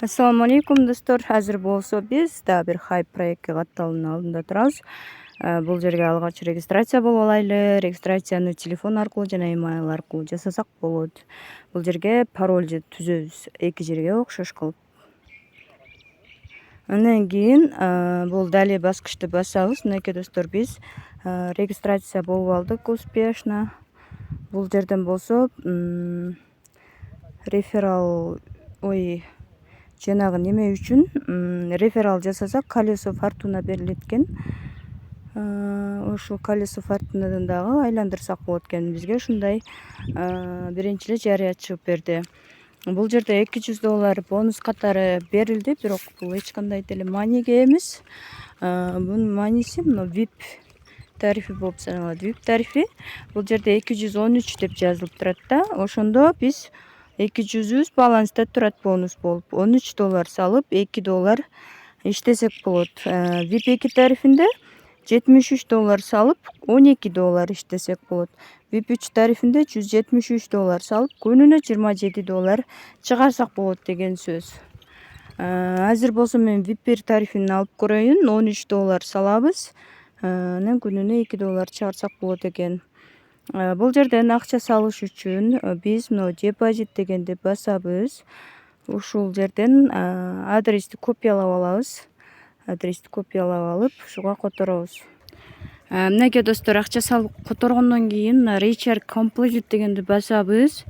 Assalamu alaikum достор. Азыр болсо биз дагы бир хайп проектке катталуунун алдында турабыз. Бул жерге алгач регистрация болуп алайлы. Регистрацияны телефон аркылуу жана email аркылуу жасасак болот. Бул жерге пароль түзөбүз эки жерге окшош кылып. Андан кийин бул далее баскычты басабыз. Мынакей достор, биз регистрация болуп алдык успешно. Бул жерден болсо реферал жанагы неме үчүн реферал жасасак колесо фортуна берилет экен. Ошол колесо фортунадан дагы айландырсак болот экен. Бизге ушундай биринчи эле жарыя чыгып берди. Бул жерде $200 бонус катары берилди, бирок бул эч кандай деле маниге эмес. Бунун маниси мына VIP тарифи болуп саналат. VIP тарифи бул жерде 213 деп жазылып турат да. Ошондо биз 200 баланста турат бонус болуп. $13 салып, $2 иштесек болот. VIP 2 тарифинде $73 салып, $12 иштесек болот. VIP 3 тарифинде $173 салып, күнүнө $27 чыгарсак болот деген сөз. Азыр болсо мен VIP 1 тарифин алып көрөйүн. $13 салабыз. Анан күнүнө $2 чыгарсак болот экен. Бул жерден акча салыш үчүн биз мына депозит дегенди басабыз. Ушул жерден адрести копиялап алабыз. Адрести копиялап алып, ушуга которобуз. Мынакей достор, акча салып которгондон кийин Recharge Complete дегенди басабыз.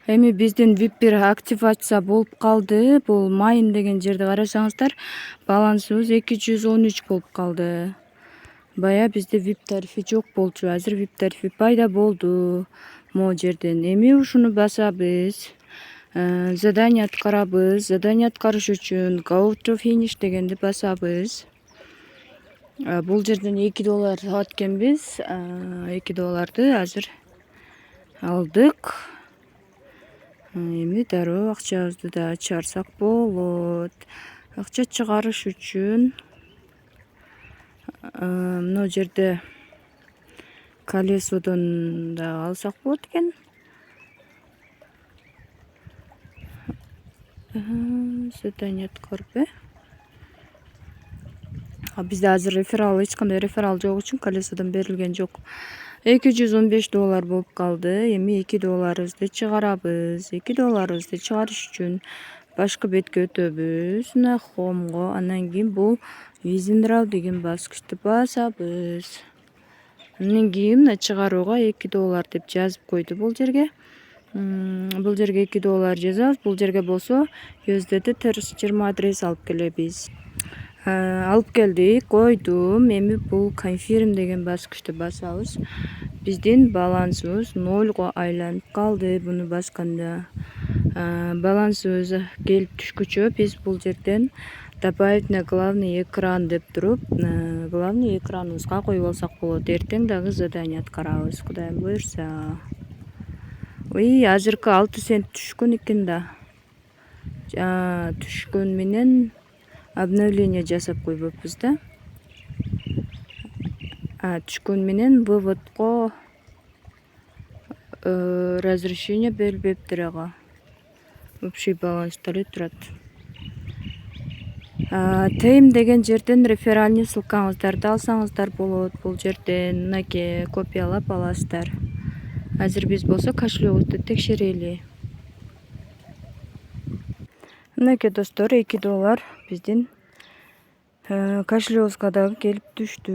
Эми биздин VIP 1 активация болуп калды. Бул майын деген жерди карасаңыздар, балансыбыз 213 болуп калды. Бая бизде VIP тарифи жок болчу. Азыр VIP тарифи пайда болду. Могу жерден эми ушуну басабыз. Задание аткарабыз. Задание аткарыш үчүн Go to finish дегенди басабыз. Бул жерден $2 алат экенбиз. $2 азыр алдык. Эми дароо акчабызды да чыгарсак болот. Акча чыгарыш үчүн мына жерде колесодон да алсак болот экен. Задание аткарып. Бизде азыр реферал, эч кандай реферал жок үчүн колесодон берилген жок. $215 болуп калды. Эми $2 чыгарабыз. $2 чыгарыш үчүн башкы бетке өтөбүз. Мына Home'го. Андан кийин бул Withdraw деген баскычты басабыз. Андан кийин мына чыгарууга $2 деп жазып койду бул жерге. Бул жерге $2 жазабыз. Бул жерге болсо USDT 20 адрес алып келебиз. Алып келдик, койдум. Эми бул Confirm деген баскычты басабыз. Биздин балансыбыз 0го айланып калды буну басканда. Балансыбыз келип түшкүчө биз бул жерден добавить на главный экран деп туруп, главный экраныбызга коюп алсак болот. Эртең дагы задание аткарабыз, Кудайым буйрса. Азыркы 6 цент түшкөн экен да. Түшкөн менен обновление жасап койбоппуз да. Түшкөн менен выводко разрешение берилбептир ага. Общий баланста эле турат. Тейм деген жерден реферальный ссылкаңыздарды алсаңыздар болот. Бул жерден мынакей копиялап аласыздар. Азыр биз болсо кошелегибизди текшерели. Мынакей достор, $2 биздин кошелегибизге дагы келип түштү.